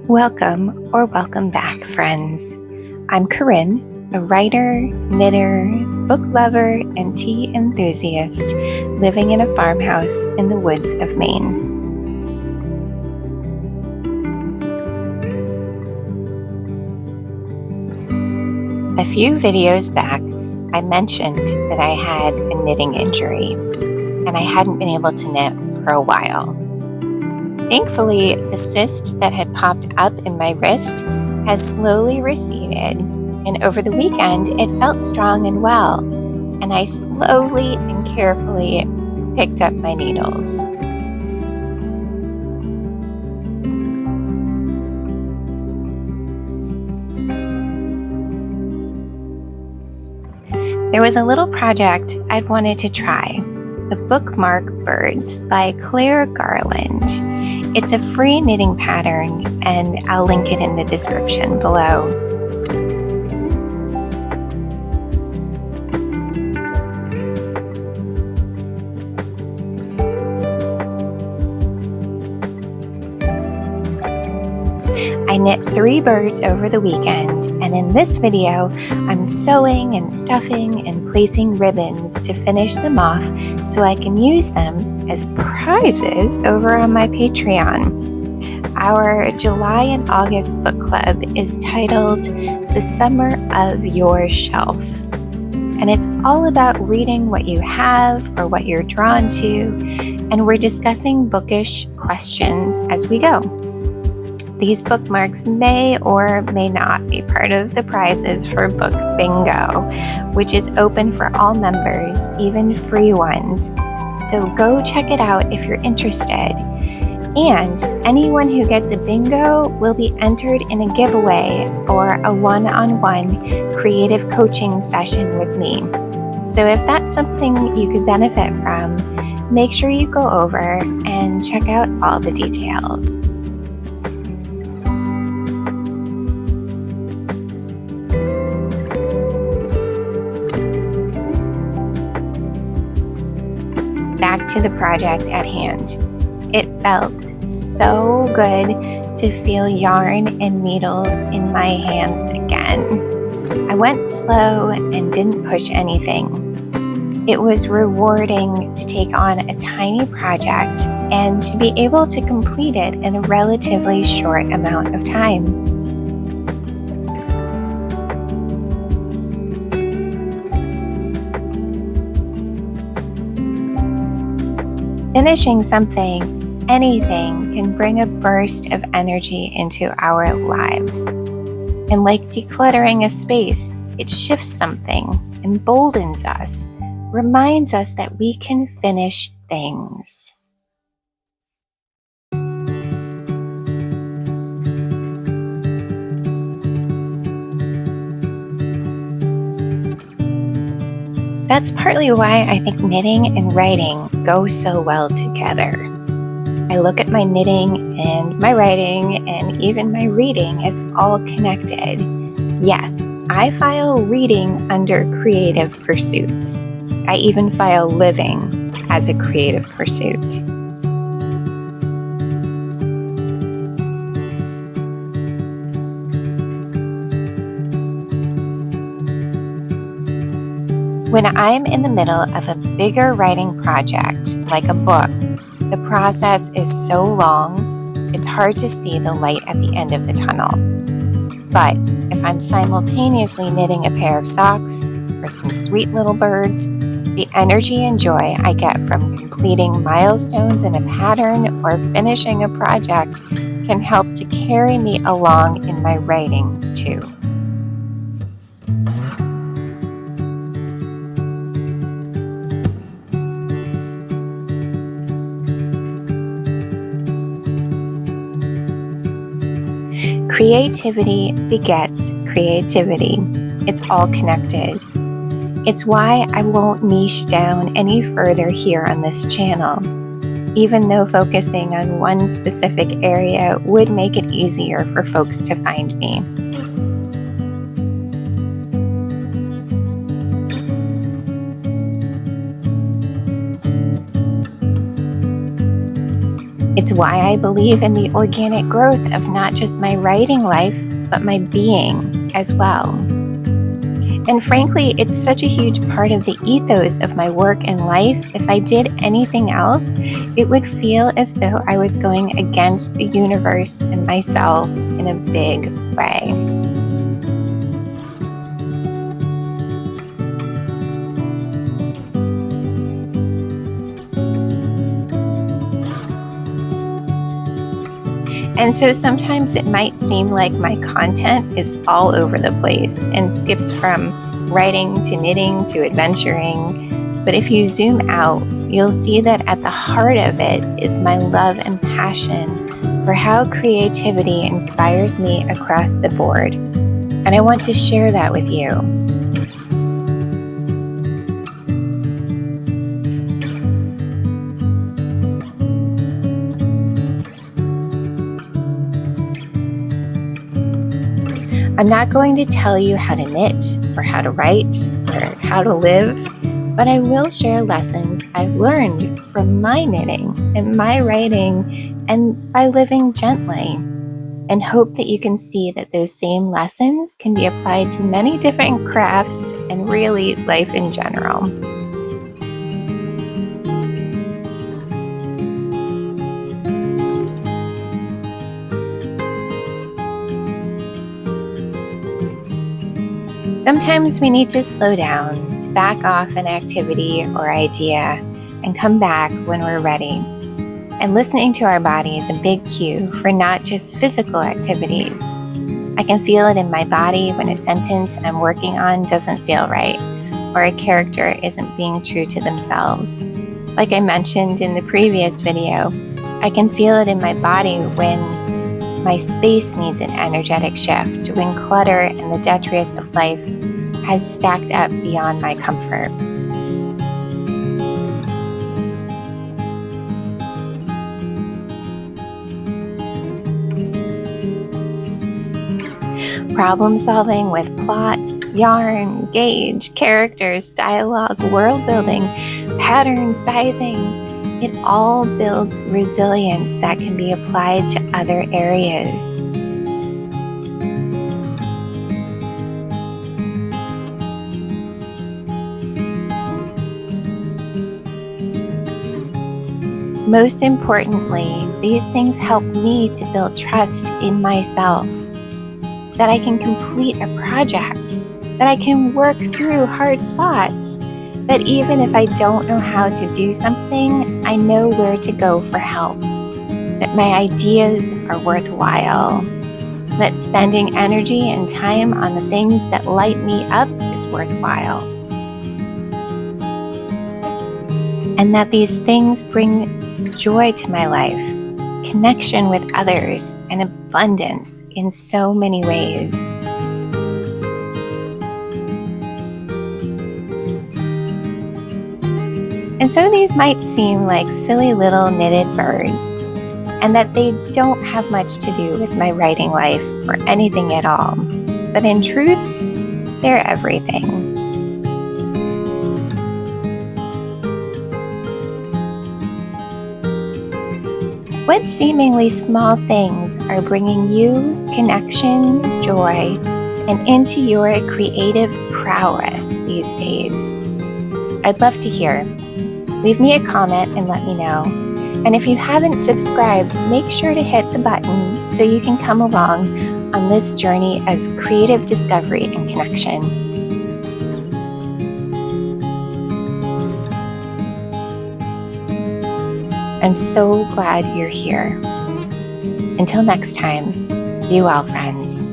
Welcome or welcome back, friends. I'm Corinne, a writer, knitter, book lover, and tea enthusiast living in a farmhouse in the woods of Maine. A few videos back, I mentioned that I had a knitting injury, and I hadn't been able to knit for a while. Thankfully, the cyst that had popped up in my wrist has slowly receded, and over the weekend, it felt strong and well, and I slowly and carefully picked up my needles. There was a little project I'd wanted to try, the Bookmark Birds by Garland. It's a free knitting pattern, and I'll link it in the description below. I knit 3 birds over the weekend, and in this video, I'm sewing and stuffing and placing ribbons to finish them off so I can use them as prizes over on my Patreon. Our July and August book club is titled The Summer of Your Shelf, and it's all about reading what you have or what you're drawn to, and we're discussing bookish questions as we go. These bookmarks may or may not be part of the prizes for Book Bingo, which is open for all members, even free ones. So go check it out if you're interested. And anyone who gets a bingo will be entered in a giveaway for a one-on-one creative coaching session with me. So if that's something you could benefit from, make sure you go over and check out all the details. Back to the project at hand. It felt so good to feel yarn and needles in my hands again. I went slow and didn't push anything. It was rewarding to take on a tiny project and to be able to complete it in a relatively short amount of time. Finishing something, anything, can bring a burst of energy into our lives. And like decluttering a space, it shifts something, emboldens us, reminds us that we can finish things. That's partly why I think knitting and writing go so well together. I look at my knitting and my writing and even my reading as all connected. Yes, I file reading under creative pursuits. I even file living as a creative pursuit. When I'm in the middle of a bigger writing project, like a book, the process is so long, it's hard to see the light at the end of the tunnel. But if I'm simultaneously knitting a pair of socks or some sweet little birds, the energy and joy I get from completing milestones in a pattern or finishing a project can help to carry me along in my writing too. Creativity begets creativity. It's all connected. It's why I won't niche down any further here on this channel, even though focusing on one specific area would make it easier for folks to find me. It's why I believe in the organic growth of not just my writing life, but my being as well. And frankly, it's such a huge part of the ethos of my work and life. If I did anything else, it would feel as though I was going against the universe and myself in a big way. And so sometimes it might seem like my content is all over the place and skips from writing to knitting to adventuring. But if you zoom out, you'll see that at the heart of it is my love and passion for how creativity inspires me across the board. And I want to share that with you. I'm not going to tell you how to knit or how to write or how to live, but I will share lessons I've learned from my knitting and my writing and by living gently, and hope that you can see that those same lessons can be applied to many different crafts and really life in general. Sometimes we need to slow down, to back off an activity or idea, and come back when we're ready. And listening to our body is a big cue for not just physical activities. I can feel it in my body when a sentence I'm working on doesn't feel right, or a character isn't being true to themselves. Like I mentioned in the previous video, I can feel it in my body when my space needs an energetic shift, when clutter and the detritus of life has stacked up beyond my comfort. Problem solving with plot, yarn, gauge, characters, dialogue, world building, pattern, sizing. It all builds resilience that can be applied to other areas. Most importantly, these things help me to build trust in myself, that I can complete a project, that I can work through hard spots, that even if I don't know how to do something, I know where to go for help, that my ideas are worthwhile, that spending energy and time on the things that light me up is worthwhile, and that these things bring joy to my life, connection with others, and abundance in so many ways. And so these might seem like silly little knitted birds, and that they don't have much to do with my writing life or anything at all. But in truth, they're everything. What seemingly small things are bringing you connection, joy, and into your creative prowess these days? I'd love to hear. Leave me a comment and let me know. And if you haven't subscribed, make sure to hit the button so you can come along on this journey of creative discovery and connection. I'm so glad you're here. Until next time, be well, friends.